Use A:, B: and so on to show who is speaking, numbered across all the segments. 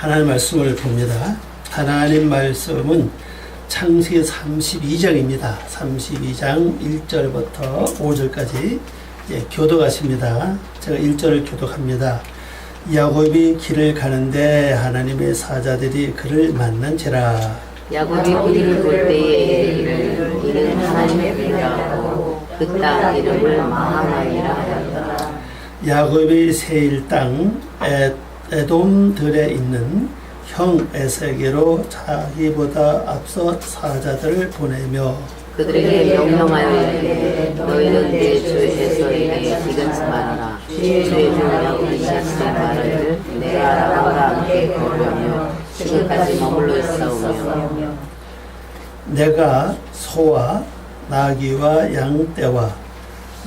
A: 하나님 말씀을 봅니다. 하나님 말씀은 창세기 32장입니다. 32장 1절부터 5절까지 교독하십니다. 제가 1절을 교독합니다. 야곱이 길을 가는데 하나님의 사자들이 그를 만난지라.
B: 야곱이 길을 볼 때에 이는 하나님의 길이라고 그 땅 이름을 마하나이라 하였더라.
A: 야곱이 세일 땅 에돔들에 있는 형 에세게로 자기보다 앞서 사자들을 보내며
B: 그들에게 명령하여 이르되 너희는 내 주 에서에게 기근치 말아라. 주의 종 야곱이 자신의 말을 내가 아람과 함께 거류하며 지금까지 머물러 있사오며
A: 내가 소와 나귀와 양떼와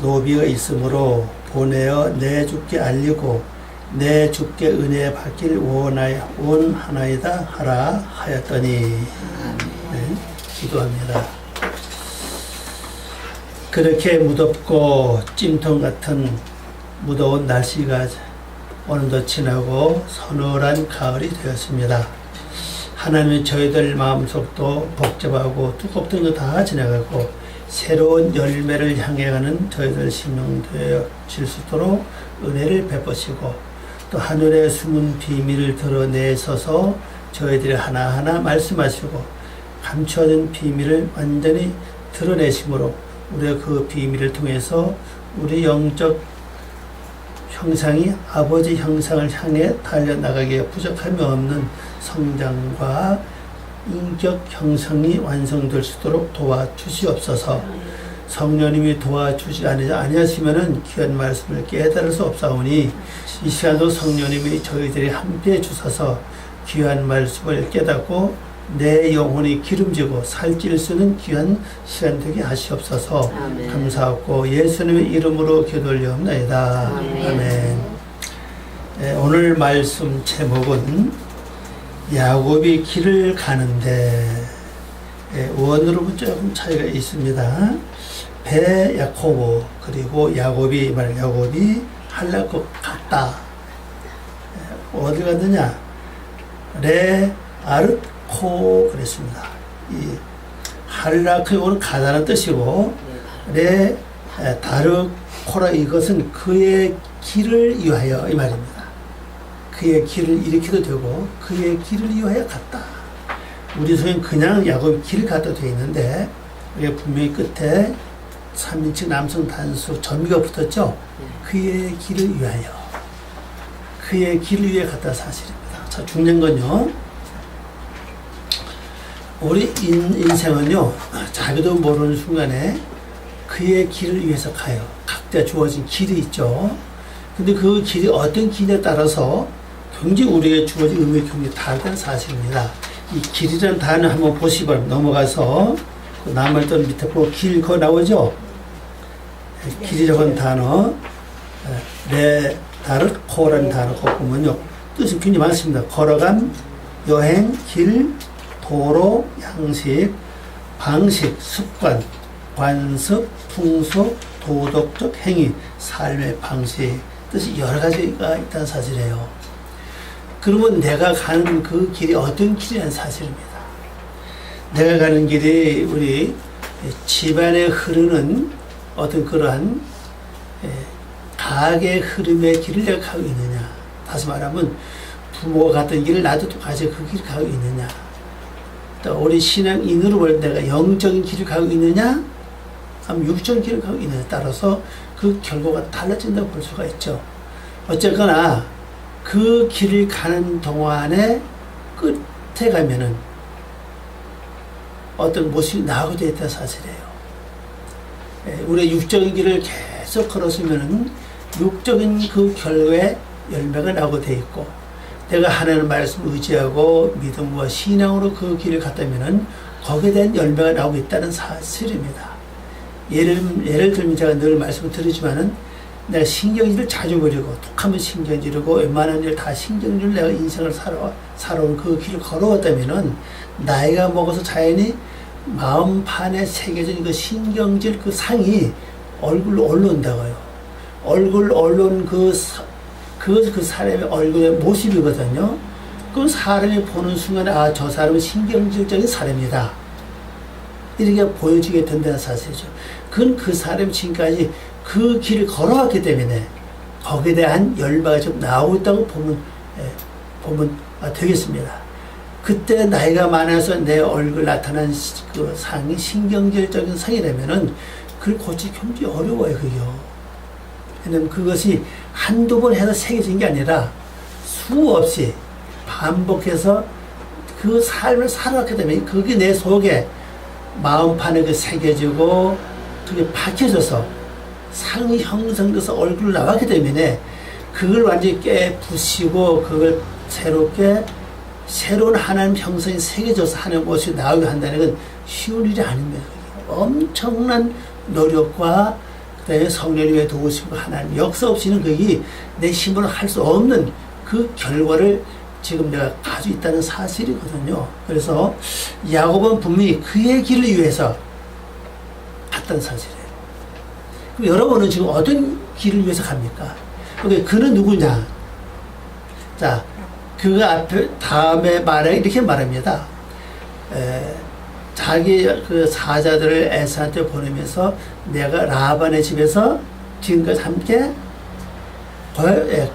A: 노비가 있으므로 보내어 내 주께 알리고 내 주께 은혜에 받길 원하나이다 하라 하였더니. 네, 기도합니다. 그렇게 무덥고 찜통 같은 무더운 날씨가 어느덧 지나고 서늘한 가을이 되었습니다. 하나님은 저희들 마음속도 복잡하고 두껍던 거 다 지나가고 새로운 열매를 향해 가는 저희들 심령 되어질 수 있도록 은혜를 베푸시고 또 하늘의 숨은 비밀을 드러내셔서 저희들이 하나하나 말씀하시고 감추어진 비밀을 완전히 드러내심으로 우리의 그 비밀을 통해서 우리 영적 형상이 아버지 형상을 향해 달려나가기에 부족함이 없는 성장과 인격 형성이 완성될 수 있도록 도와주시옵소서. 성령님이 도와주지 아니하시면은 귀한 말씀을 깨달을 수 없사오니 이 시간도 성령님이 저희들이 함께해 주셔서 귀한 말씀을 깨닫고 내 영혼이 기름지고 살찔 수 있는 귀한 시간 되게 하시옵소서. 아멘. 감사하고 예수님의 이름으로 기도올리옵나이다. 아멘. 오늘 말씀 제목은 야곱이 길을 가는데, 원어로는 조금 차이가 있습니다. 배 야코보 그리고 야곱이 할라고 갔다. 어디 갔느냐? 레 아르코 그랬습니다. 이 할라크는 가다는 뜻이고 레 다르코라 이것은 그의 길을 위하여 이 말입니다. 그의 길을 일으키도 되고 그의 길을 위하여 갔다. 우리 소엔 그냥 야곱이 길 갔다 되어 있는데 이게 분명히 끝에 3인칭 남성 단수 전미가 붙었죠. 그의 길을 위하여, 그의 길을 위해 갔다 사실입니다. 자, 중요한 건요, 우리 인생은요 자기도 모르는 순간에 그의 길을 위해서 가요. 각자 주어진 길이 있죠. 근데 그 길이 어떤 길에 따라서 굉장히 우리에게 주어진 의미가 굉장히 다르다는 사실입니다. 이 길이라는 단어 한번 보시고 넘어가서 그 남을 떠는 밑에 보고 길 거 나오죠. 길이라는 단어 레 다르코라는 단어 거 보면요 뜻이 굉장히 많습니다. 걸어감, 여행, 길, 도로, 양식, 방식, 습관, 관습, 풍속, 도덕적 행위, 삶의 방식, 뜻이 여러 가지가 있다는 사실이에요. 그러면 내가 가는 그 길이 어떤 길이라는 사실입니다. 내가 가는 길이 우리 집안에 흐르는 어떤 그러한 가학의 흐름의 길을 내가 가고 있느냐. 다시 말하면 부모가 갔던 길을 나도 똑같이 그 길을 가고 있느냐. 또 우리 신앙인으로 볼 때 내가 영적인 길을 가고 있느냐, 아니면 육적인 길을 가고 있느냐에 따라서 그 결과가 달라진다고 볼 수가 있죠. 어쨌거나 그 길을 가는 동안에 끝에 가면은 어떤 모습이 나오게 되어 있다는 사실이에요. 우리 육적인 길을 계속 걸었으면은 육적인 그 결과에 열매가 나오게 되어 있고, 내가 하나님 말씀을 의지하고 믿음과 신앙으로 그 길을 갔다면은 거기에 대한 열매가 나오고 있다는 사실입니다. 예를 들면 제가 늘 말씀을 드리지만은 내가 신경질을 자주 버리고 툭하면 신경질이고 웬만한 일 다 신경질을 내가 인생을 살아온 그 길을 걸어왔다면은 나이가 먹어서 자연히 마음판에 새겨진 그 신경질 그 상이 얼굴로 올라온다고요. 얼굴 올라온 그 사람의 얼굴의 모습이거든요. 그럼 사람이 보는 순간에 아, 저 사람은 신경질적인 사람이다. 이렇게 보여지게 된다는 사실이죠. 그건 그 사람이 지금까지 그 길을 걸어왔기 때문에 거기에 대한 열망이 좀 나오고 있다고 보면 되겠습니다. 그때 나이가 많아서 내 얼굴 나타난 그 상이 신경질적인 상이라면은 그걸 고치기 굉장히 어려워요, 그게요. 왜냐면 그것이 한두 번 해서 새겨진 게 아니라 수없이 반복해서 그 삶을 살아왔기 때문에 그게 내 속에 마음판에 그 새겨지고 그게 박혀져서 상이 형성돼서 얼굴로 나왔기 때문에 그걸 완전히 깨부시고 그걸 새롭게 새로운 하나님 형성이 새겨져서 하나님 모습이 나오게 한다는 건 쉬운 일이 아닙니다. 엄청난 노력과 그다음에 성령님의 도우심과 하나님 역사 없이는 그게 내 힘으로 할 수 없는 그 결과를 지금 내가 가지고 있다는 사실이거든요. 그래서 야곱은 분명히 그의 길을 위해서 갔다는 사실이에요. 그럼 여러분은 지금 어떤 길을 위해서 갑니까? 그는 누구냐? 자, 그 앞에 다음에 말에 이렇게 말합니다. 자기 그 사자들을 에사한테 보내면서 내가 라반의 집에서 지금까지 함께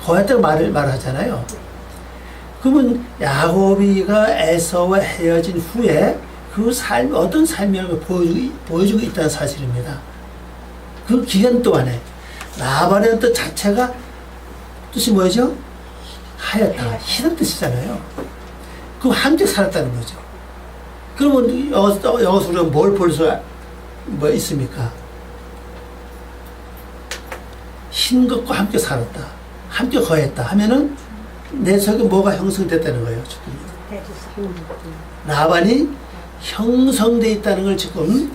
A: 거했다고 말하잖아요. 그러면 야곱이가 에서와 헤어진 후에 그 삶, 어떤 삶이라고 보여주고 있다는 사실입니다. 그 기간 동안에 라반의 뜻 자체가 뜻이 뭐죠? 하얗다, 희는 뜻이잖아요. 그 함께 살았다는 거죠. 그러면 여기서 우리가 뭘 볼 수 있습니까? 흰 것과 함께 살았다, 함께 거했다 하면은 내 속에 뭐가 형성됐다는 거예요. 라반이 형성되어 있다는 걸 지금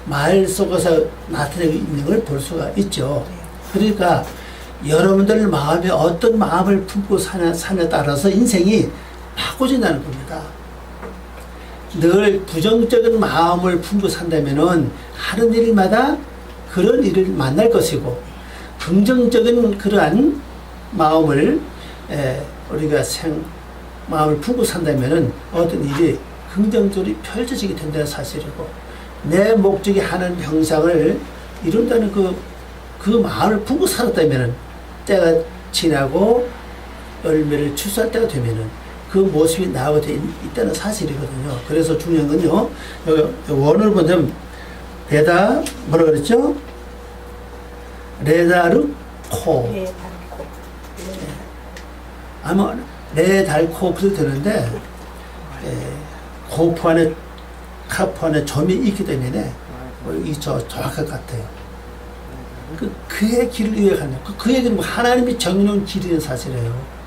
A: 말 속에서 나타내고 있는 걸 볼 수가 있죠. 그러니까 여러분들 마음에 어떤 마음을 품고 사냐에 따라서 인생이 바꿔진다는 겁니다. 늘 부정적인 마음을 품고 산다면은 하는 일마다 그런 일을 만날 것이고, 긍정적인 그러한 마음을 우리가 마음을 품고 산다면은 어떤 일이 긍정적으로 펼쳐지게 된다는 사실이고, 내 목적이 하나님 형상을 이룬다는 그 마음을 품고 살았다면은 때가 지나고 열매를 출소할 때가 되면은 그 모습이 나오게 돼 있다는 사실이거든요. 그래서 중요한 건요, 여기 원어를 보면 레다 뭐라 그랬죠? 레다르코. 아마 레달코 그래도 되는데 코프 안에 카프 안에 점이 있기 때문에 저 정확할 것 같아요. 그의 길을 위해 가는 그의 길은 하나님이 정해놓은 길이라는 사실이에요.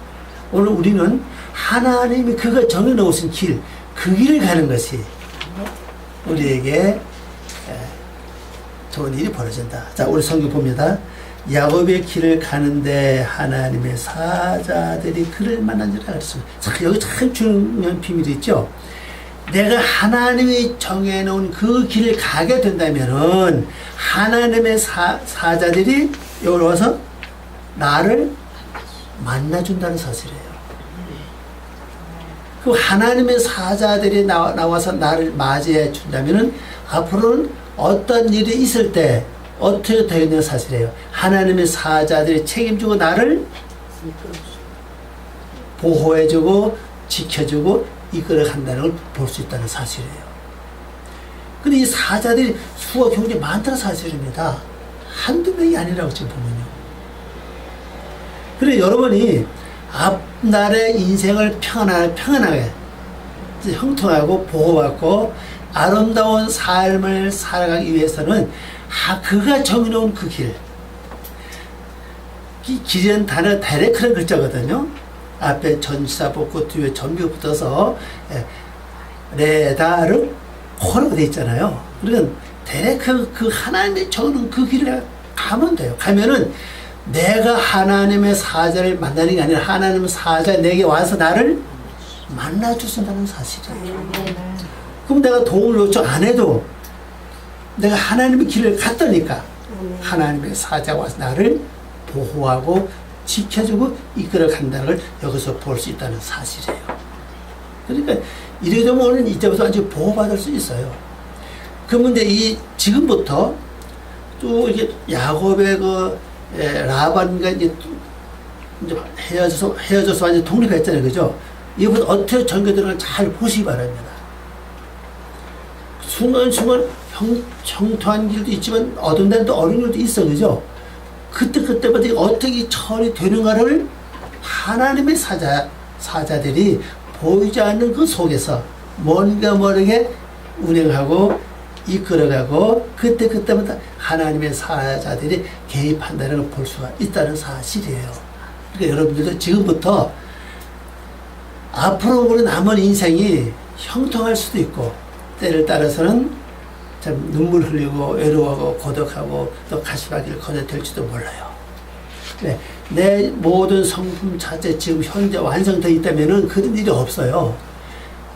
A: 오늘 우리는 하나님이 그가 정해놓으신 길, 그 길을 가는 것이 우리에게 좋은 일이 벌어진다. 자, 우리 성경 봅니다. 야곱의 길을 가는데 하나님의 사자들이 그를 만난지라 그랬습니다. 자, 여기 참 중요한 비밀이 있죠. 내가 하나님이 정해놓은 그 길을 가게 된다면은 하나님의 사자들이 여기 와서 나를 만나준다는 사실이에요. 그 하나님의 사자들이 나와서 나를 맞이해 준다면은 앞으로는 어떤 일이 있을 때 어떻게 되는 사실이에요. 하나님의 사자들이 책임지고 나를 보호해주고 지켜주고 이끌어간다는 걸 볼 수 있다는 사실이에요. 근데 이 사자들이 수가 굉장히 많다는 사실입니다. 한두 명이 아니라고 지금 보면요. 그래 여러분이 앞날의 인생을 평안하게 형통하고 보호받고 아름다운 삶을 살아가기 위해서는 그가 정해놓은 그 길, 이 길이라는 단어가 다이렉트라는 글자거든요. 앞에 전치사 붙고 뒤에 전비가 붙어서 레다르 코라고 되어 있잖아요. 그러니까 다이렉트 그 하나님이 정해놓은 그 길을 가면 돼요. 가면은 내가 하나님의 사자를 만나는 게 아니라 하나님의 사자 내게 와서 나를 만나주신다는 사실이에요. 그럼 내가 도움을 요청 안 해도 내가 하나님의 길을 갔다니까 하나님의 사자가 와서 나를 보호하고 지켜주고 이끌어 간다는 걸 여기서 볼 수 있다는 사실이에요. 그러니까 이렇게 되면 오늘 이때부터 아주 보호받을 수 있어요. 그러면 이제 지금부터 또 이게 야곱의 라반과 이제 헤어져서 완전 독립했잖아요. 그죠? 이것부터 어떻게 전개되는 걸 잘 보시기 바랍니다. 순간순간 형통한 길도 있지만 어떤 데는 또 어려운 길도 있어. 그죠? 그때마다 어떻게 처리되는가를 하나님의 사자들이 보이지 않는 그 속에서 뭔가 모르게 운행하고 이끌어가고 그때마다 하나님의 사자들이 개입한다는 걸 볼 수가 있다는 사실이에요. 그러니까 여러분들도 지금부터 앞으로 남은 인생이 형통할 수도 있고 때를 따라서는 참 눈물 흘리고 외로워하고 고독하고 또 가시밭길 거듭될지도 몰라요. 네, 내 모든 성품 자체 지금 현재 완성되어 있다면 그런 일이 없어요.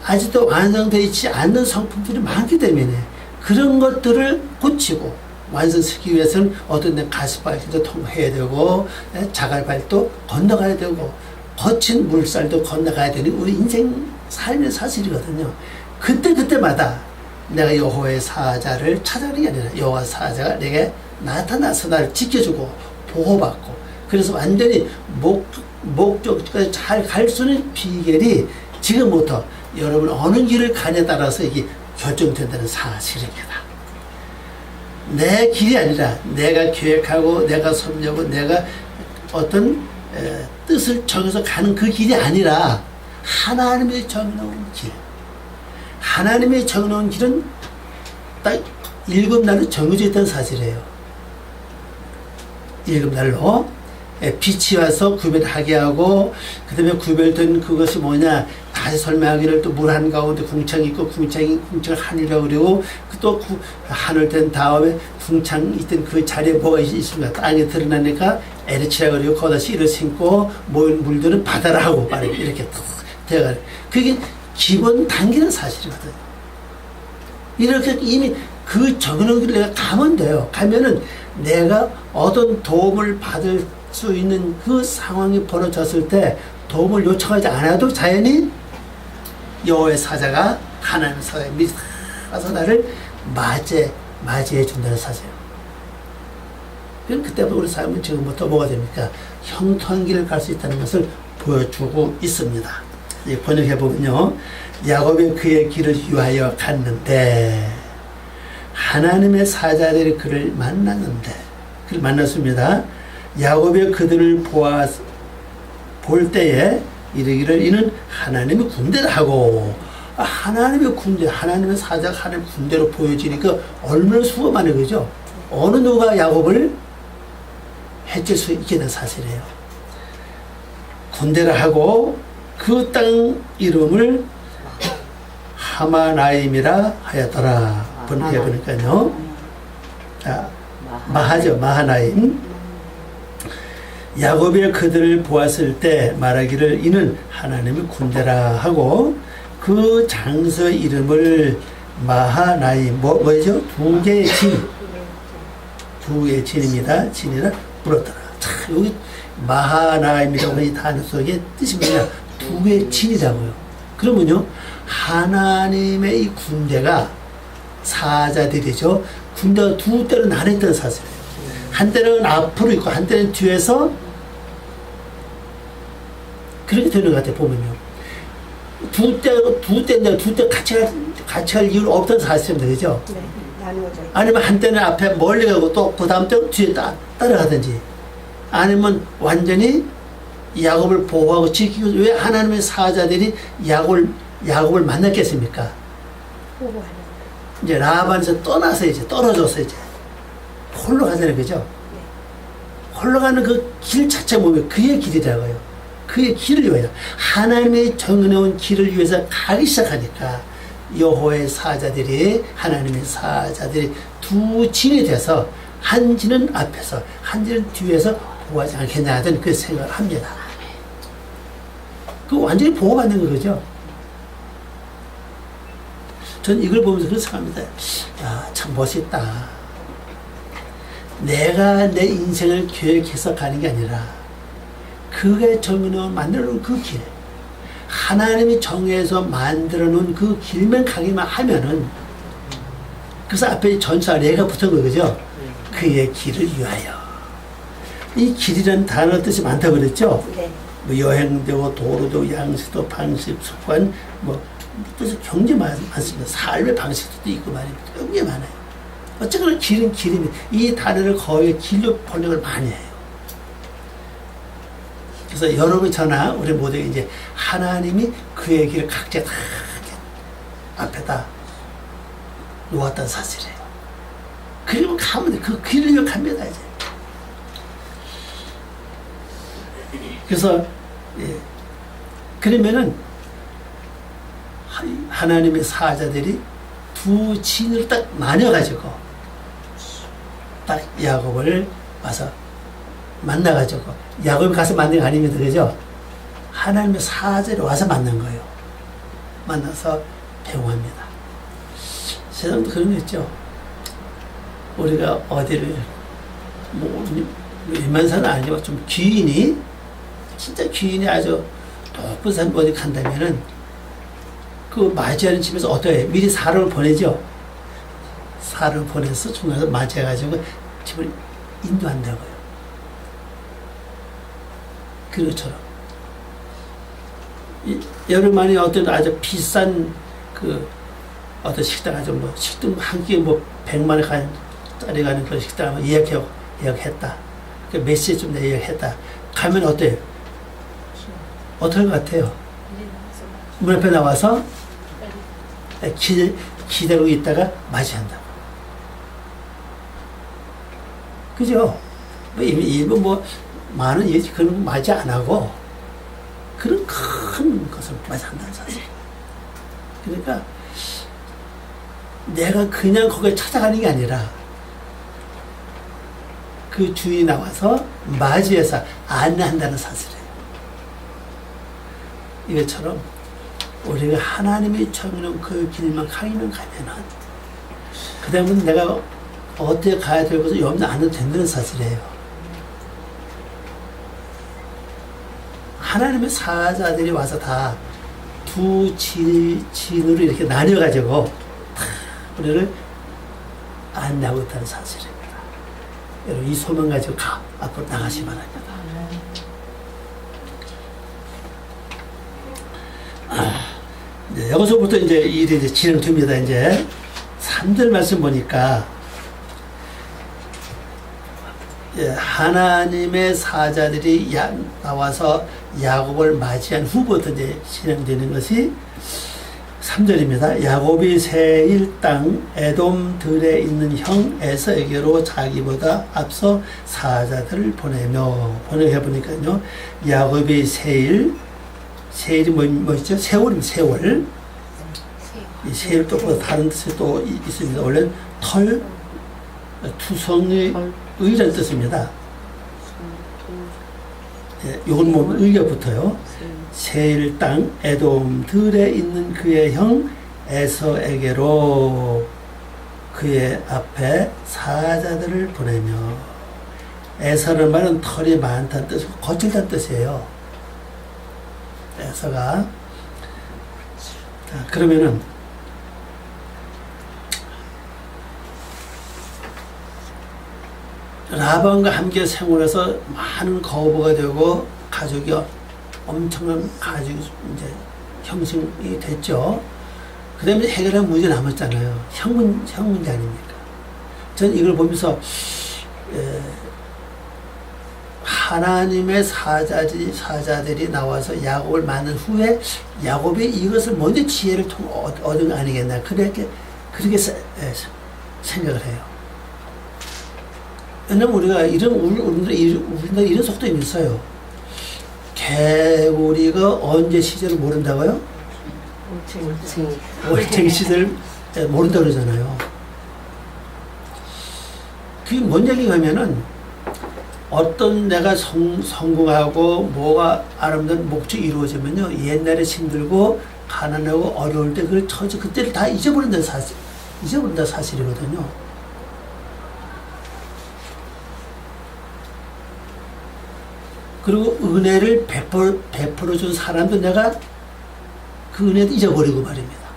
A: 아직도 완성되어 있지 않는 성품들이 많기 때문에 그런 것들을 고치고 완성시키기 위해서는 어떤 데 가시밭길도 통해야 되고 자갈밭도 건너가야 되고 거친 물살도 건너가야 되는 우리 인생 삶의 사실이거든요. 그때마다 내가 여호와의 사자를 찾아가는 게 아니라 여호와 사자가 내게 나타나서 나를 지켜주고 보호받고 그래서 완전히 목적까지 잘 갈 수 있는 비결이 지금부터 여러분 어느 길을 가냐에 따라서 이게 결정된다는 사실입니다. 내 길이 아니라 내가 계획하고 내가 섭렵하고 내가 어떤 뜻을 정해서 가는 그 길이 아니라 하나님이 정해놓은 길. 하나님이 정해놓은 길은 딱 7날로 정해져 있다는 사실이에요. 7날로 빛이 와서 구별하게 하고 그 다음에 구별된 그것이 뭐냐 다시 설명하기를 또 물 한가운데 궁창이 있고 궁창을 하늘이라고 그러고 또 하늘 된 다음에 궁창 있던 그 자리에 뭐가 있습니까? 땅에 드러나니까 에르치라고 그러고 거기다 씨를 심고 모인 물들은 바다라 하고 이렇게 되어가요. 그게 기본 단계는 사실이거든요. 이렇게 이미 그 적은 길을 내가 가면 돼요. 가면은 내가 어떤 도움을 받을 수 있는 그 상황이 벌어졌을 때 도움을 요청하지 않아도 자연히 여호와의 사자가 하나님의 사자가 미리 가서 나를 맞이해 준다는 사실이에요. 그럼 그때부터 우리 삶은 지금부터 뭐가 됩니까? 형통한 길을 갈 수 있다는 것을 보여주고 있습니다. 번역해보면요. 야곱이 그의 길을 위하여 갔는데 하나님의 사자들이 그를 만났습니다. 야곱이 그들을 볼 때에 이르기를 이는 하나님의 군대다 하고 하나님의 군대, 하나님의 사자가 하나님의 군대로 보여지니까 얼마나 수고하네 그죠? 어느 누가 야곱을 해칠 수 있게 된 사실이에요. 군대라 하고 그 땅 이름을 하마나임이라 하였더라. 번역해보니까요. 마하나임. 야곱이 그들을 보았을 때 말하기를 이는 하나님의 군대라 하고 그 장소의 이름을 마하나임 뭐죠? 두 개의 진입니다. 진이라 불었더라. 자, 여기 마하나임이라고 하는 이 단어 속에 뜻이 뭐냐? 두 개의 진이라고요. 그러면요 하나님의 이 군대가 사자들이죠. 군대가 두 때로 나눴다는 사실이에요. 한 때는 앞으로 있고 한 때는 뒤에서 그렇게 되는 것 같아요. 보면요. 두 때 같이 할 이유는 없다는 사실입니다. 그죠?
C: 네, 나누어져.
A: 아니면 한 때는 앞에 멀리 가고 또 그 다음 때는 뒤에 따라가든지 아니면 완전히 야곱을 보호하고 지키고 왜 하나님의 사자들이 야곱을 만났겠습니까?
C: 보호하는.
A: 이제 라반에서 떠나서 이제 떨어져서 이제 홀로 가잖아요. 그죠? 홀로 가는 그 길 자체 보면 그의 길이라고요. 그의 길을 위하여 하나님의 정해놓은 길을 위해서 가기 시작하니까 여호와의 사자들이 하나님의 사자들이 두 진이 돼서 한 진은 앞에서 한 진은 뒤에서 보호하지 않겠냐 하던 그 생각을 합니다. 그 완전히 보호받는 거죠. 전 이걸 보면서 그런 생각합니다. 야, 참 멋있다. 내가 내 인생을 계획해서 가는 게 아니라 그게 정해놓은 만들어놓은 그 길, 하나님이 정해서 만들어 놓은 그 길만 가기만 하면은, 그래서 앞에 전사 레가 붙은 거 그죠? 그의 길을 위하여. 이 길이라는 단어 뜻이 많다고 그랬죠?
C: 네.
A: 뭐 여행도, 도로도, 양식도, 방식, 습관, 뭐 뜻이 굉장히 많습니다. 삶의 방식도 있고 말입니다. 굉장히 많아요. 어쨌거나 길은 길입니다. 이 단어를 거의 길로 번역을 많이 해요. 그래서 여러분 저나 우리 모두가 이제 하나님이 그의 길을 각자 다 앞에다 놓았다는 사실이에요. 그리고 가면 돼. 그 길을 갑니다, 이제. 그래서, 예. 그러면은, 하나님의 사자들이 두 진으로 딱 나뉘어가지고, 딱 야곱을 와서 만나가지고, 야곱이 가서 만난 거 아닙니다. 그죠? 하나님의 사자들이 와서 만난 거예요. 만나서 배웅합니다. 세상도 그런 거 있죠. 우리가 어디를, 웬만산은 아니지만 좀 귀인이, 진짜 귀인이 아주 높은 산 어디 간다면은, 그 맞이하는 집에서 어떠해? 미리 사람을 보내죠? 사람을 보내서 중간에서 맞이해가지고 집을 인도한다고요. 그것처럼. 여러분만이 어떤 아주 비싼 어떤 식당 아주 뭐 식당 한 끼에 뭐 100만 원 짜리 가는 그런 식당을 예약했다. 그 몇 시쯤 내 예약했다. 가면 어때요? 어떨 것 같아요? 문 앞에 나와서 기다리고 있다가 맞이한다고. 그죠? 일본 뭐 많은 예지 그런 거 맞이 안 하고 그런 큰 것을 맞이한다는 사실. 그러니까 내가 그냥 거기에 찾아가는 게 아니라 그 주인이 나와서 맞이해서 안내한다는 사실이에요. 이것처럼 우리가 하나님이 정해놓은 그 길만 가면 그 다음은 내가 어떻게 가야 될 것을 염려 안 해도 된다는 사실이에요. 하나님의 사자들이 와서 다 두 진으로 이렇게 나뉘어가지고 다 우리를 안내하고 있다는 사실입니다. 여러분 이 소망 가지고 앞으로 나가시기 바랍니다. 네, 여기서부터 이제 일이 이제 진행됩니다. 이제 3절 말씀 보니까 하나님의 사자들이 나와서 야곱을 맞이한 후부터 이제 진행되는 것이 3절입니다. 야곱이 세일 땅 에돔들에 있는 형 에서에게로 자기보다 앞서 사자들을 번역해 보니까요. 야곱이 세일이 뭐죠? 세월입니다. 세월. 이 세일 또 다른 뜻이 또 있습니다. 원래 투성의 의라는 뜻입니다. 이건 뭐 의가 붙어요. 세일 땅 에돔들에 있는 그의 형 에서에게로 그의 앞에 사자들을 보내며, 에서라는 말은 털이 많다는 뜻이고 거칠다는 뜻이에요. 에서가. 자, 그러면은 라반과 함께 생활해서 많은 거부가 되고 가족이 엄청난 가족이 이제 형성이 됐죠. 그 다음에 해결한 문제 남았잖아요. 형 문제 아닙니까? 저는 이걸 보면서 하나님의 사자들이 나와서 야곱을 만난 후에 야곱이 이것을 먼저 지혜를 얻은 거 아니겠나. 그렇게 생각을 해요. 왜냐면 우리가 우리나라 이런 속도가 있어요. 개구리가 언제 시절을 모른다고요? 올챙이 시절 모른다고 그러잖아요. 그게 뭔 얘기가 하면은 어떤 내가 성공하고 뭐가 아름다운 목적이 이루어지면요, 옛날에 힘들고 가난하고 어려울 때 그때를 다 잊어버린다는 사실이거든요. 그리고 은혜를 베풀어준 사람도 내가 그 은혜도 잊어버리고 말입니다.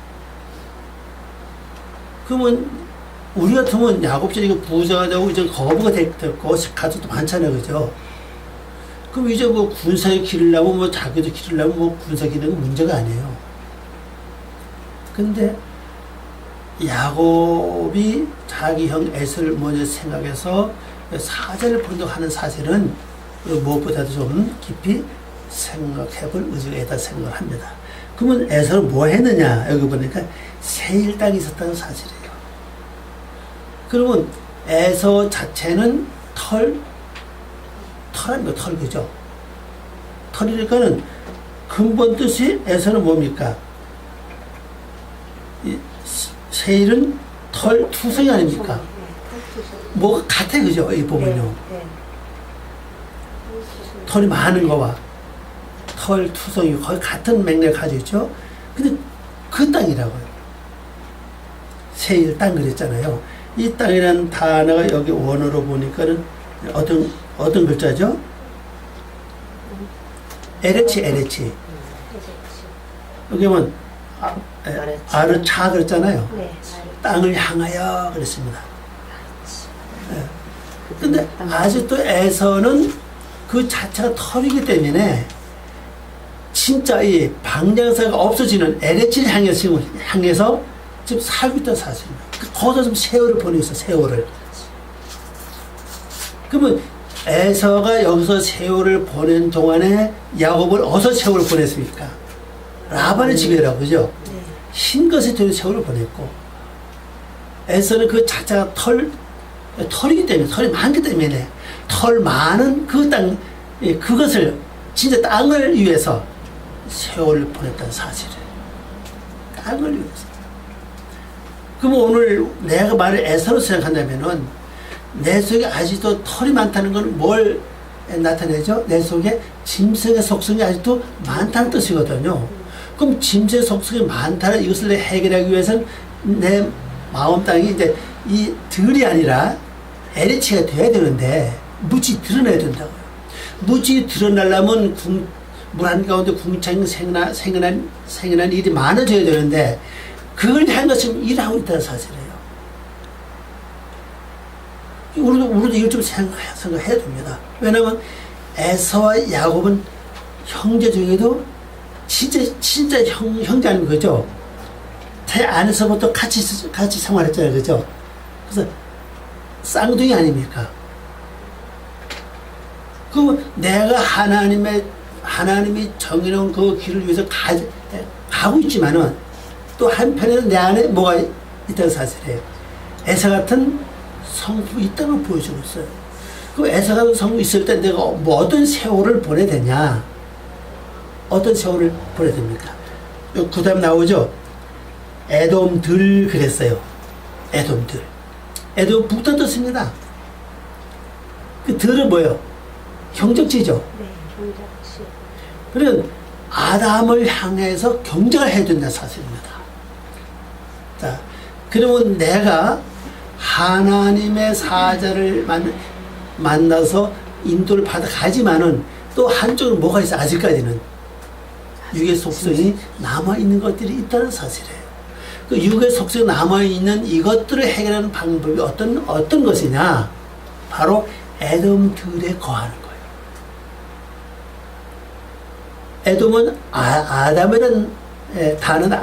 A: 그러면 우리 같으면 야곱처럼 이거 부자가 되고 이제 거부가 됐고 가족도 많잖아요, 그죠? 그럼 이제 뭐 군사에 기르려면 뭐 자기도 기르려면 뭐 군사 기르는 건 문제가 아니에요. 근데 야곱이 자기 형 에서를 먼저 생각해서 사자를 본다고 하는 사실은 무엇보다도 좀 깊이 생각해볼 의지가 있다 생각을 합니다. 그러면 에서는 뭐 했느냐? 여기 보니까 세일 땅이 있었다는 사실이에요. 그러면 에서 자체는 털입니다. 털, 그죠? 털이니까는 근본 뜻이 에서는 뭡니까? 세일은 털 투성이 아닙니까? 뭐가 같아, 그죠? 이 보면요. 털이 많은 거와 털 투성이 거의 같은 맥락을 가지고 있죠. 근데 그 땅이라고요. 세일 땅 그랬잖아요. 이 땅이라는 단어가 여기 원어로 보니까는 어떤 글자죠? 에레치. 여기 보면 아르차 그랬잖아요. 땅을 향하여 그랬습니다. 네. 근데 아직도 에서는 그 자체가 털이기 때문에 진짜 이 방향사가 없어지는 에레치를 향해서 지금 살고 있다는 사실입니다. 거기서 좀 세월을 보내고 있어, 세월을. 그러면 에서가 여기서 세월을 보낸 동안에 야곱은 어디서 세월을 보냈습니까? 라반의 집이라고, 그죠? 흰 것에 들여 세월을 보냈고, 에서는 그 자체가 털이기 때문에, 털이 많기 때문에, 털 많은 그 땅, 그것을, 진짜 땅을 위해서 세월을 보냈다는 사실이에요. 땅을 위해서. 그럼 오늘 내가 말을 에서로 생각한다면은, 내 속에 아직도 털이 많다는 건 뭘 나타내죠? 내 속에 짐승의 속성이 아직도 많다는 뜻이거든요. 그럼 짐승의 속성이 많다는 이것을 해결하기 위해서는 내 마음 땅이 이제 이 들이 아니라 에리치가 돼야 되는데 무지 드러내야 된다고요. 무지 드러나려면 물 한가운데 궁창 생겨난 일이 많아져야 되는데 그걸 향한 것처럼 일하고 있다는 사실이에요. 우리도 이걸 좀 생각해야 됩니다. 왜냐하면 에서와 야곱은 형제 중에도 진짜 형제 아닌 거죠. 태 안에서부터 같이 생활했잖아요, 그죠? 그래서 쌍둥이 아닙니까? 그럼 내가 하나님이 정해놓은 그 길을 위해서 가고 있지만은 또 한편에는 내 안에 뭐가 있다는 사실이에요. 에서 같은 성품이 있다는 걸 보여주고 있어요. 그럼 에서 같은 성품이 있을 때 내가 뭐 어떤 세월을 보내야 되냐? 어떤 세월을 보내야 됩니까? 그 다음 나오죠? 에돔들 그랬어요. 에돔들. 에돔 북단 뜻입니다. 그 들은 뭐예요? 경적지죠?
C: 네, 경적지.
A: 그러면 아담을 향해서 경쟁을 해야 된다는 사실입니다. 자, 그러면 내가 하나님의 사자를 만나서 인도를 받아가지만은 또 한쪽으로 뭐가 있어? 아직까지는 육의 속성이 남아있는 것들이 있다는 사실이에요. 그 육의 속성이 남아있는 이것들을 해결하는 방법이 어떤 것이냐? 바로 에돔들에 거하는 거예요. 에돔은 아담이라는 단어는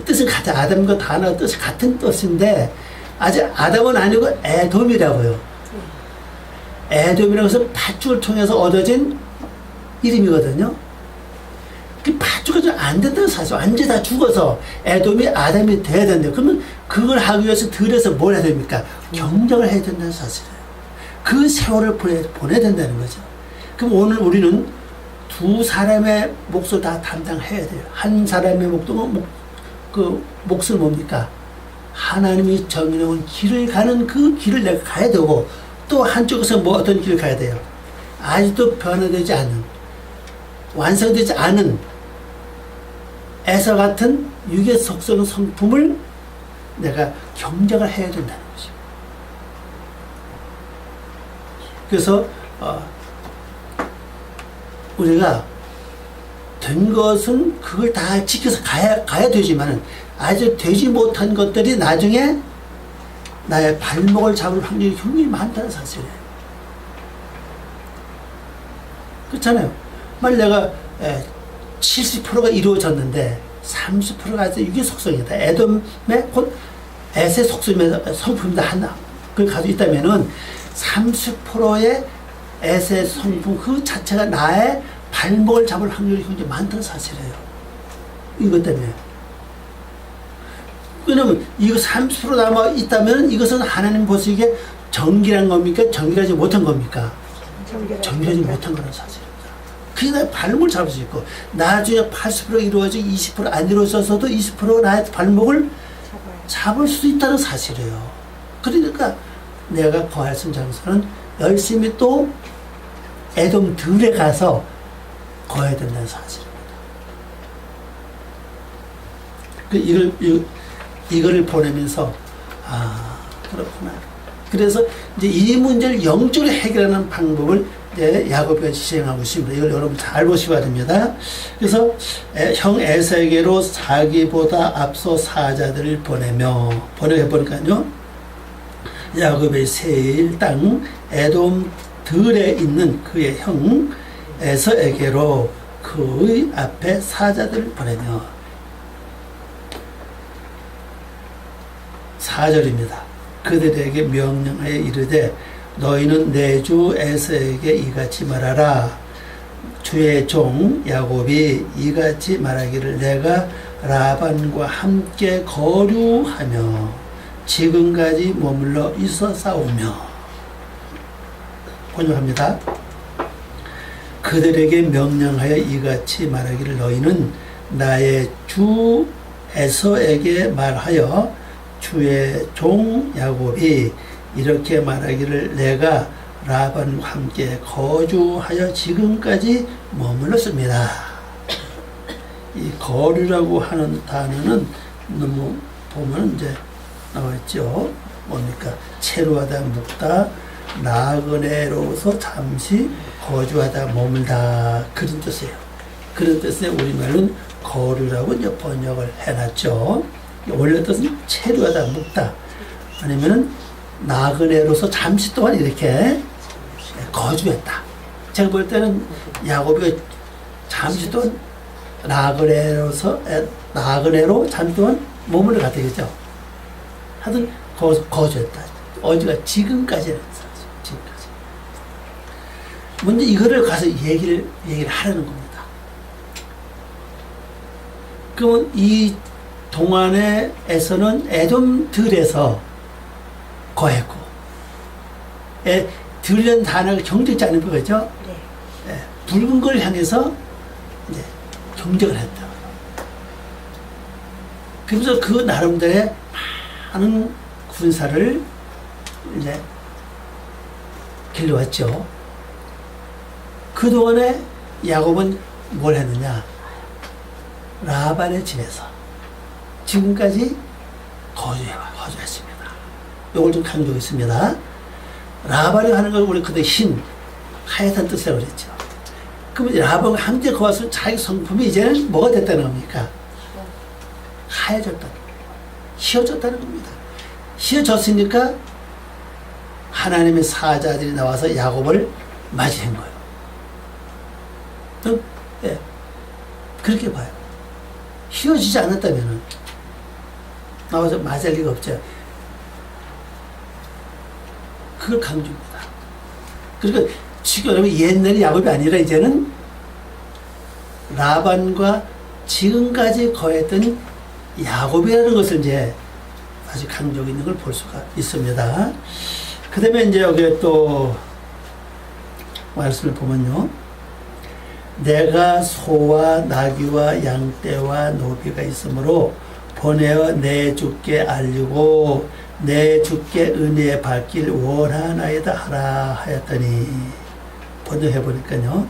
A: 뜻은 같아. 아담과 단어 뜻이 같은 뜻인데 아직 아담은 아니고 에돔이라고요. 에돔이라고 해서 팥죽을 통해서 얻어진 이름이거든요. 그 팥죽이 안 된다는 사실. 완전히 다 죽어서 에돔이 아담이 돼야 된다. 그러면 그걸 하기 위해서 들에서 뭘 해야 됩니까? 경쟁을 해야 된다는 사실이에요. 그 세월을 보내야 된다는 거죠. 그럼 오늘 우리는 두 사람의 몫을 다 담당해야 돼요. 한 사람의 몫은 뭡니까? 하나님이 정해놓은 길을 가는 그 길을 내가 가야 되고 또 한쪽에서 뭐 어떤 길을 가야 돼요? 아직도 변화되지 않은 완성되지 않은 에서 같은 육의 속성 성품을 내가 경쟁을 해야 된다는 거죠. 그래서 우리가 된 것은 그걸 다 지켜서 가야 되지만은 아주 되지 못한 것들이 나중에 나의 발목을 잡을 확률이 굉장히 많다는 사실이에요. 그렇잖아요. 만약 내가 70%가 이루어졌는데 30%가 아직 이게 속성이다. 에돔의 곧 에세 성품이다 하나. 그걸 가지고 있다면은 30%의 에세 성품 그 자체가 나의 발목을 잡을 확률이 굉장히 많다는 사실이에요. 이것 때문에. 왜냐면 이거 30% 남아 있다면 이것은 하나님 보시기에 정결한 겁니까? 정결하지 못한 겁니까? 정결하지 못한 거라는 사실입니다. 그게 나의 발목을 잡을 수 있고 나중에 80% 이루어지고 20%안 이루어져서도 20% 나의 발목을 잡을 수 있다는 사실이에요. 그러니까 내가 거할 수 있는 장소는 열심히 또 에돔 들에 가서 거해야 된다는 사실입니다. 이거를 보내면서 그렇구나. 그래서 이제 이 문제를 영적으로 해결하는 방법을 이제 야고보가 시행하고 있습니다. 이걸 여러분 잘 보시기 바랍니다. 그래서 형 에서에게로 자기보다 앞서 사자들을 보내보니까요. 야곱의 세일 땅 에돔 들에 있는 그의 형 에서에게로 그의 앞에 사자들을 보내며 4절입니다. 그들에게 명령하여 이르되 너희는 내 주 에서에게 이같이 말하라. 주의 종 야곱이 이같이 말하기를 내가 라반과 함께 거류하며 지금까지 머물러 있었사오며. 번역합니다. 그들에게 명령하여 이같이 말하기를 너희는 나의 주 에서에게 말하여 주의 종 야곱이 이렇게 말하기를 내가 라반과 함께 거주하여 지금까지 머물렀습니다. 이 거류라고 하는 단어는 너무 보면 이제 나와있죠. 뭡니까? 체류하다, 묵다, 나그네로서 잠시 거주하다, 머물다 그런 뜻이에요. 그런 뜻의 우리말은 거류라고 이제 번역을 해놨죠. 원래 뜻은 체류하다, 묵다 아니면은 나그네로서 잠시 동안 이렇게 거주했다. 제가 볼 때는 야곱이 잠시 동안 나그네로 잠시 동안 머물러 갔다 그죠? 하여튼 거주했다. 어디가 지금까지라는 사실. 지금까지. 먼저 이거를 가서 얘기를 하라는 겁니다. 그러면 이 동안에서는 에돔들에서 거했고, 들이라는 단어가 경적지 않은 거죠? 네. 붉은 걸 향해서 이제 경적을 했다. 그래서 그 나름대로의 많은 군사를 이제 길러왔죠. 그동안에 야곱은 뭘 했느냐? 라반의 집에서 지금까지 거주했습니다. 이걸 좀 강조했습니다. 라반이 하는 걸 우리 그때 하얗다는 뜻이라고 그랬죠. 그러면 라반과 함께 거하서 자기 성품이 이제는 뭐가 됐다는 겁니까? 하얘졌다. 휘어졌다는 겁니다. 휘어졌으니까 하나님의 사자들이 나와서 야곱을 맞이한 거예요. 그렇게 봐요. 휘어지지 않았다면 나와서 맞을 리가 없죠. 그걸 강조입니다. 그러니까 지금 여러분 옛날에 야곱이 아니라 이제는 라반과 지금까지 거했던 야곱이라는 것을 이제 아주 강조 있는 걸 볼 수가 있습니다. 그 다음에 이제 여기에 또 말씀을 보면요. 내가 소와 나귀와 양떼와 노비가 있으므로 보내어 내 주께 알리고 내 주께 은혜의 발길 원하나이다 하라 하였더니 번역해 보니까요.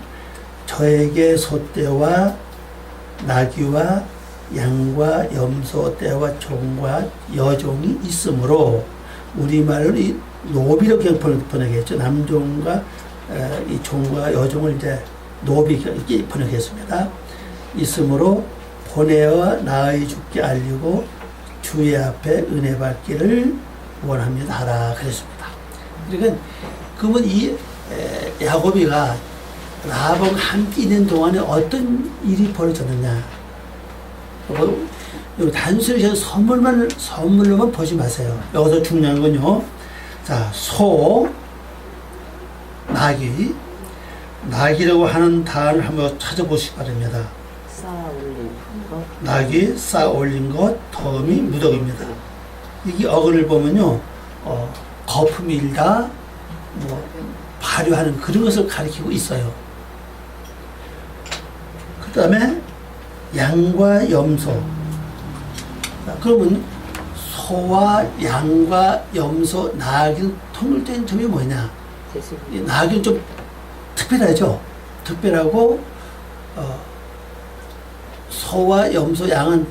A: 저에게 소떼와 나귀와 양과 염소떼와 종과 여종이 있으므로 우리말로 이 노비로 그냥 번역했죠. 남종과 이 종과 여종을 이제 노비 이렇게 번역했습니다. 있으므로 보내어 나의 죽게 알리고 주의 앞에 은혜 받기를 원합니다 하라 그랬습니다. 그러니까 그러면 이 야곱이가 라반과 함께 있는 동안에 어떤 일이 벌어졌느냐. 단순히 그냥 선물로만 보지 마세요. 여기서 중요한 건요. 자, 낙이라고 하는 단어를 한번 찾아보시기 바랍니다.
B: 쌓아올린 것.
A: 낙이 쌓아 올린 것, 덤이 무덕입니다. 이게 어근을 보면요, 거품이 일다, 발효하는 그런 것을 가리키고 있어요. 그 다음에 양과 염소. 자, 그러면 소와 양과 염소, 낙이 통일된 점이 뭐냐? 이 낙은 좀 특별하죠. 특별하고 소와 염소, 양은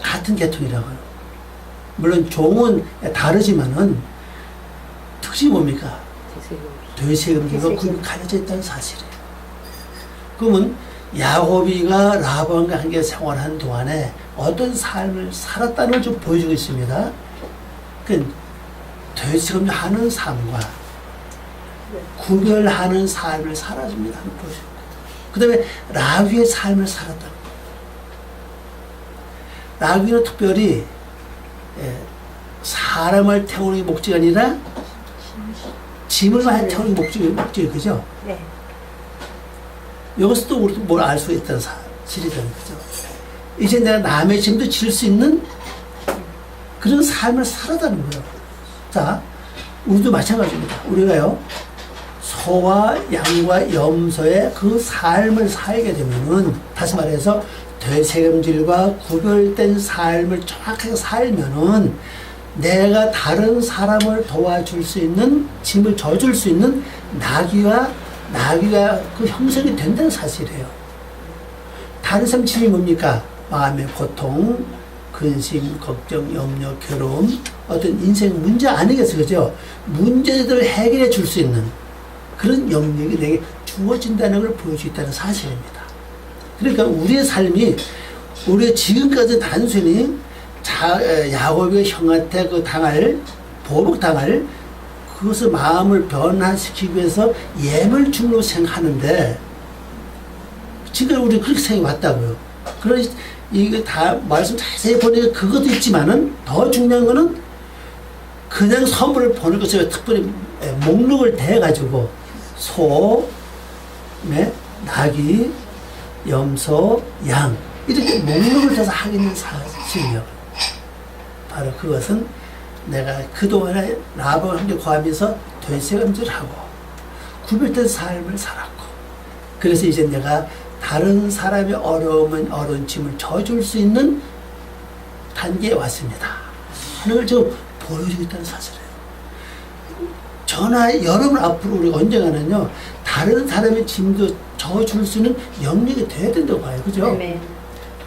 A: 같은 계통이라고요. 물론 종은 다르지만은 특징이 뭡니까? 되새김질과 굽이 가려져 있다는 사실이에요. 그러면 야곱이가 라반과 함께 생활하는 동안에 어떤 삶을 살았다는 걸 좀 보여주고 있습니다. 그 되새김질하는 삶과 구별하는 삶을 살아줍니다. 그 다음에 라위의 삶을 살았다. 라위는 특별히 사람을 태우는 게 목적이 아니라 짐을 태우는 게 목적이 그죠?
C: 네.
A: 여기서도 우리도 뭘 알 수 있다는 사실이잖아요. 그죠? 이제 내가 남의 짐도 질 수 있는 그런 삶을 살았다는 거예요. 자, 우리도 마찬가지입니다. 우리가요, 소와 양과 염소의 그 삶을 살게 되면은, 다시 말해서 되새김질과 구별된 삶을 정확하게 살면은 내가 다른 사람을 도와줄 수 있는, 짐을 져줄 수 있는 나귀가 그 형성이 된다는 사실이에요. 다른 사람 짐이 뭡니까? 마음의 고통, 근심, 걱정, 염려, 괴로움, 어떤 인생 문제 아니겠어요, 그죠? 문제들을 해결해 줄 수 있는 그런 영역이 내게 주어진다는 걸 보여주고 있다는 사실입니다. 그러니까 우리의 삶이, 우리가 지금까지 단순히 야곱의 형한테 보복당할 그것을 마음을 변화시키기 위해서 예물 중으로 생각하는데, 지금 우리 그렇게 생각해 왔다고요. 그러니 이게 다 말씀 자세히 보니까 그것도 있지만은 더 중요한 거는 그냥 선물을 보낼 것을 특별히 목록을 대가지고 소, 낙이, 염소, 양 이렇게 목록을 대서 하겠는 사실이요. 바로 그것은 내가 그동안에 라반과 함께 거하면서 되새김질하고 구별된 삶을 살았고, 그래서 이제 내가 다른 사람의 어려운 짐을 져줄 수 있는 단계에 왔습니다 하는 걸 지금 보여주고 있다는 사실이에요. 저나 여러분 앞으로 우리가 언젠가는요, 다른 사람의 짐도 져줄 수 있는 영역이 돼야 된다고 봐요. 그죠?
C: 네.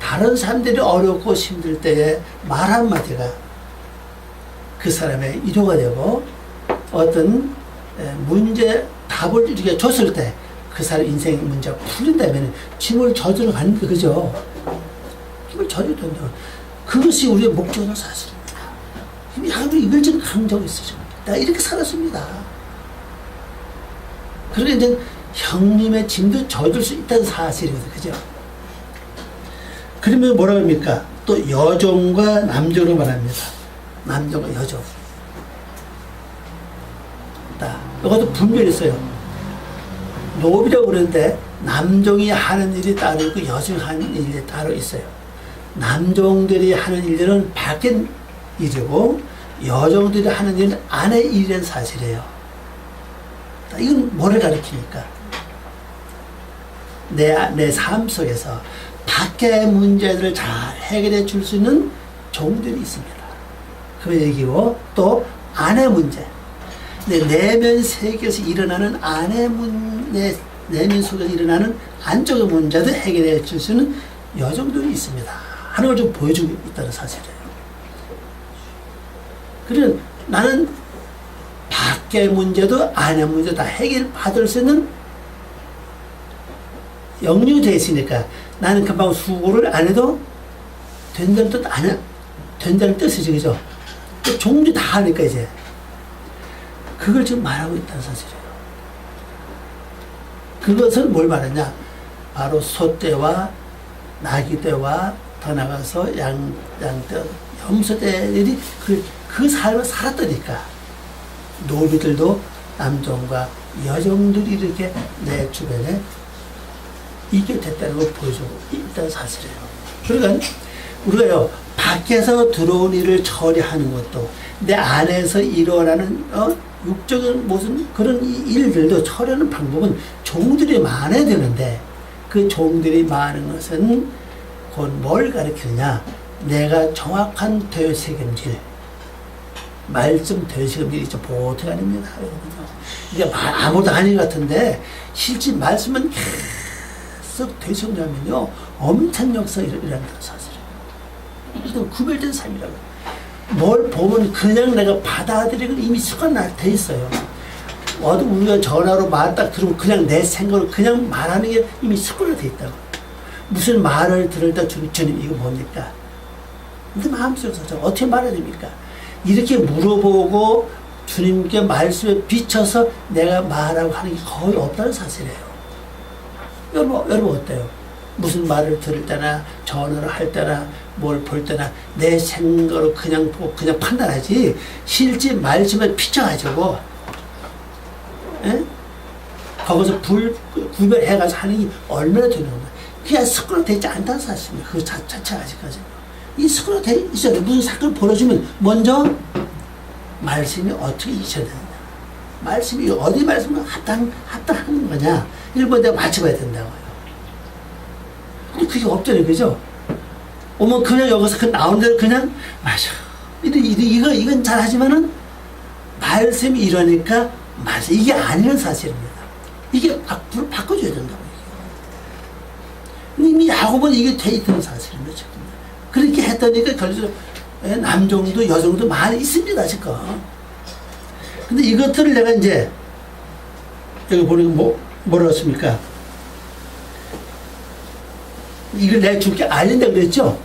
A: 다른 사람들이 어렵고 힘들 때에 말 한마디가 그 사람의 위로가 되고, 어떤 문제 답을 이렇게 줬을 때 그 사람 인생 문제가 풀린다면 짐을 져주러 가는 게 그죠? 힘을 져줘야 된다. 그것이 우리의 목적은 사실입니다. 하나님 이걸 지금 강조하고 있어요. 나 이렇게 살았습니다. 그러니까 이제 형님의 짐도 져줄 수 있다는 사실이거든요. 그죠? 그러면 뭐라고 합니까? 또 여종과 남종으로 말합니다. 남종과 여종. 이것도 분별이 있어요. 노비라고 그러는데 남종이 하는 일이 따로 있고 여종이 하는 일이 따로 있어요. 남종들이 하는 일들은 밖의 일이고 여종들이 하는 일은 안의 일이라는 사실이에요. 이건 뭐를 가리킵니까? 내 삶 속에서 밖의 문제들을 잘 해결해 줄 수 있는 종들이 있습니다. 그 얘기고, 또 안의 문제, 내 내면 세계에서 일어나는 내면 속에서 일어나는 안쪽의 문제도 해결해 줄 수 있는 여종들이 있습니다 하는 걸 좀 보여주고 있다는 사실이에요. 그러면 나는 밖의 문제도 안의 문제도 다 해결받을 수 있는 역류되어 있으니까 나는 금방 수고를 안 해도 된다는 뜻 안 해. 된다는 뜻이지, 그죠? 종류 다 하니까 이제. 그걸 지금 말하고 있다는 사실이에요. 그것은 뭘 말하냐? 바로 소떼와 나귀떼와 더 나가서 양떼, 염소떼들이 그 삶을 살았다니까. 노비들도 남종과 여종들이 이렇게 내 주변에 있게 됐다는 걸 보여주고 있다는 사실이에요. 그러니까 우리가요, 밖에서 들어온 일을 처리하는 것도 내 안에서 일어나는 육적인 무슨 그런 일들도 처리하는 방법은 종들이 많아야 되는데 그 종들이 많은 것은 곧 뭘 가르치느냐? 내가 정확한 되새김질, 말씀 되새김질이 좀 보통 아닙니다. 이게 아무도 아닌 것 같은데 실제 말씀은 계속 되새김질하면요 엄청 역사가 일어난다는 사실이에요. 그래서 구별된 삶이라고. 뭘 보면 그냥 내가 받아들이고 이미 습관돼 있어요. 우리가 전화로 말 딱 들으면 그냥 내 생각으로 그냥 말하는 게 이미 습관화돼 있다고. 무슨 말을 들을 때 주님 이거 뭡니까? 근데 마음속에서 어떻게 말해야 됩니까? 이렇게 물어보고 주님께 말씀에 비춰서 내가 말하고 하는 게 거의 없다는 사실이에요. 여러분 어때요? 무슨 말을 들을 때나 전화를 할 때나 뭘 볼 때나 내 생각으로 그냥 보고 그냥 판단하지 실제 말씀에 비춰가지고 거기서 구별해가지고 하는 게 얼마나 되는 거야. 그냥 습관화되지 않다는 사실입니다. 그 자체가 아직까지. 이 습관화돼 있어야 돼. 무슨 사건이 벌어지면 먼저 말씀이 어떻게 있어야 되느냐. 말씀이 어디 말씀과 합당하는 거냐. 이걸 내가 맞춰봐야 된다고요. 근데 그게 없잖아요. 그죠? 오면 그냥 여기서 나온 대로 그냥 맞아. 이건 잘하지만은 말씀이 이러니까 맞아. 이게 아니란 사실입니다. 이게 앞으로 바꿔줘야 된다고. 이미 야곱은 이게 돼 있다는 사실입니다. 지금. 그렇게 했다니까 결국 남종도 여종도 많이 있습니다. 지금. 근데 이것들을 내가 이제 여기 보니까 뭐라고 했습니까? 이걸 내가 줄게 알린다 그랬죠?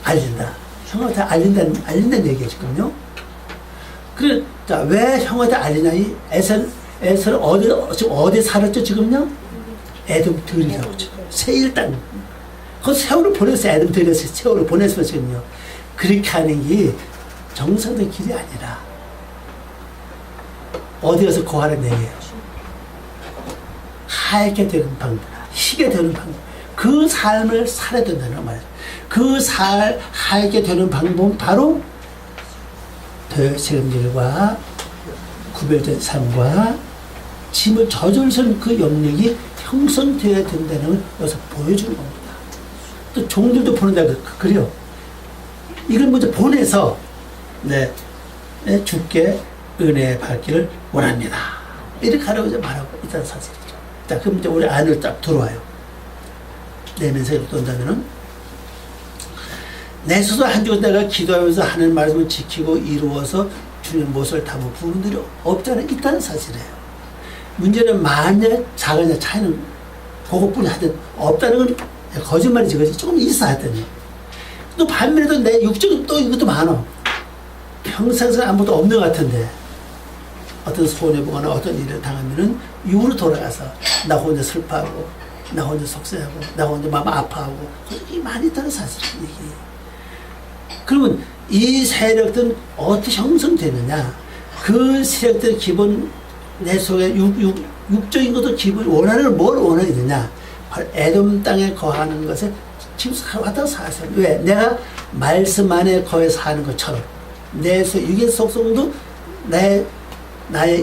A: 알린다. 형한테 알린다는 얘기야, 지금요. 그래, 자, 왜 형한테 알리냐? 이 에서는 지금 어디 살았죠, 지금요? 에돔 들이라고 죠. 세일 땅. 그 세월을 보냈어요. 에돔 들에서 세월을 보냈어요, 지금요. 그렇게 하는 게 정상적인 길이 아니라 어디 가서 거하는 얘기예요. 하얗게 되는 방법, 희게 되는 방법. 그 삶을 살아야 된다는 말이에요. 그 하얗게 되는 방법은 바로 책임질과 구별된 삶과 짐을 젖을 그 영역이 형성되어야 된다는 걸 여기서 보여주는 겁니다. 또 종들도 보낸다 그래요. 이걸 먼저 보내서 주께 은혜 받기를 원합니다. 이렇게 하라고 이제 말하고 있다는 사실이죠. 자, 그럼 이제 우리 안으로 딱 들어와요. 내면서 이렇게 온다면은 내 스스로 한 주간 내가 기도하면서 하는 말씀을 지키고 이루어서 주님 모습을 담은 부분들이 없잖아요. 있다는 사실이에요. 문제는 만약 작으냐 차이는 그것뿐이 하든 없다는 건 거짓말이지. 그지? 조금 있어 하더니 또 반면에도 내 육적인 또 이것도 많아. 평생에 아무것도 없는 것 같은데 어떤 손해보거나 어떤 일을 당하면은 육으로 돌아가서 나 혼자 슬퍼하고 나 혼자 속세하고 나 혼자 마음 아파하고 그게 많이 있다는 사실이에요. 그러면 이 세력들은 어떻게 형성되느냐? 그 세력들의 기본 내 속에 육적인 것도 기본 원하는 뭘 원하게 되냐? 바로 에돔 땅에 거하는 것에 지금 왔다 사세요. 왜? 내가 말씀 안에 거해 사는 것처럼 내 육의 속성도 나의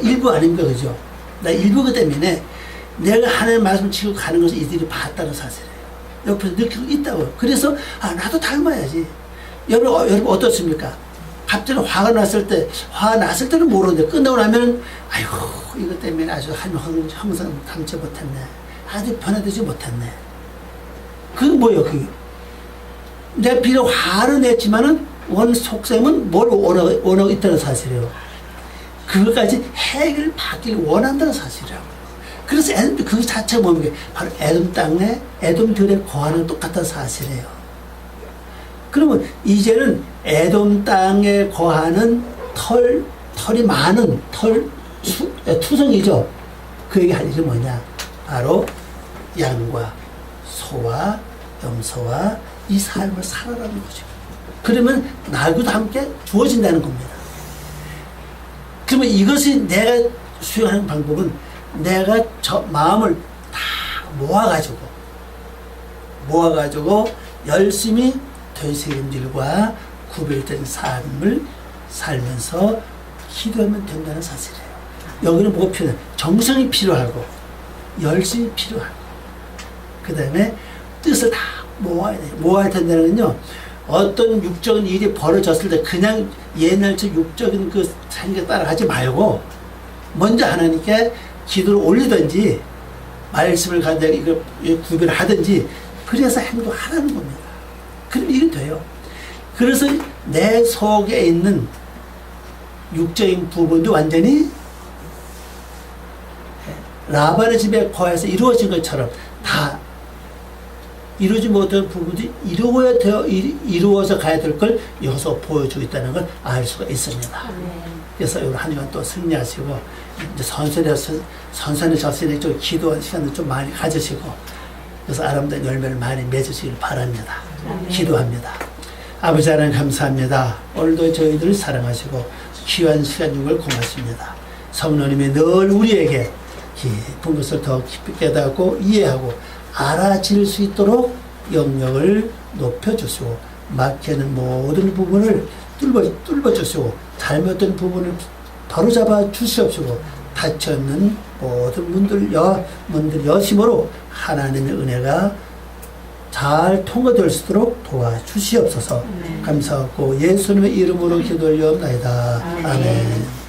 A: 일부 아닙니까? 그죠? 나의 일부기 때문에 내가 하나님의 말씀을 지키고 가는 것을 이들이 봤다는 사실이에요. 옆에서 느끼고 있다고요. 그래서 나도 닮아야지. 여러분 어떻습니까? 갑자기 화가 났을 때는 모르는데 끝나고 나면 아이고 이것 때문에 아주 항상 담지 못했네. 아주 변화되지 못했네. 그게 뭐예요? 그게 내가 비록 화를 냈지만은 원 속셈은 뭘 원하고 있다는 사실이에요. 그것까지 해결받기를 원한다는 사실이라고요. 그래서 에돔, 그 자체가 뭡니까? 바로 에돔 땅에 에돔들의 거하는 똑같은 사실이에요. 그러면 이제는 에돔 땅에 거하는 털이 많은 투성이죠. 그에게 할 일이 뭐냐? 바로 양과 소와 염소와 이 삶을 살아라는 거죠. 그러면 나하고도 함께 주어진다는 겁니다. 그러면 이것이 내가 수행하는 방법은 내가 저 마음을 다 모아가지고 열심히 되새김질과 구별된 삶을 살면서 기도하면 된다는 사실이에요. 여기는 뭐가 필요해? 정성이 필요하고 열심히 필요하고 그 다음에 뜻을 다 모아야 돼요. 모아야 된다는 건요, 어떤 육적인 일이 벌어졌을 때 그냥 옛날처럼 육적인 그 생각에 따라가지 말고 먼저 하나님께 기도를 올리든지 말씀을 간단히 이거 구별을 하든지 그래서 행동하라는 겁니다. 그럼 이게 돼요. 그래서 내 속에 있는 육적인 부분도 완전히 라반의 집에 거해서 이루어진 것처럼 다 이루어지 못한 부분이 이루어져 가야 될 걸 여기서 보여주고 있다는 걸 알 수가 있습니다. 그래서 오늘 한 주간 또 승리하시고 이제 선선해졌으니 좀 기도하는 시간을 좀 많이 가지시고 그래서 아름다운 열매를 많이 맺으시길 바랍니다. 기도합니다. 아버지 하나님 감사합니다. 오늘도 저희들을 사랑하시고 귀한 시간 준 걸 고맙습니다. 성령님이 늘 우리에게 깊은 것을 더 깊이 깨닫고 이해하고 알아질 수 있도록 영역을 높여주시고 막히는 모든 부분을 뚫어주시고 잘못된 부분을 바로잡아 주시옵시고 닫혀있는 모든 문들 여심으로 하나님의 은혜가 잘 통과될 수 있도록 도와주시옵소서. 감사하고 예수님의 이름으로 기도 올려옵나이다. 아멘.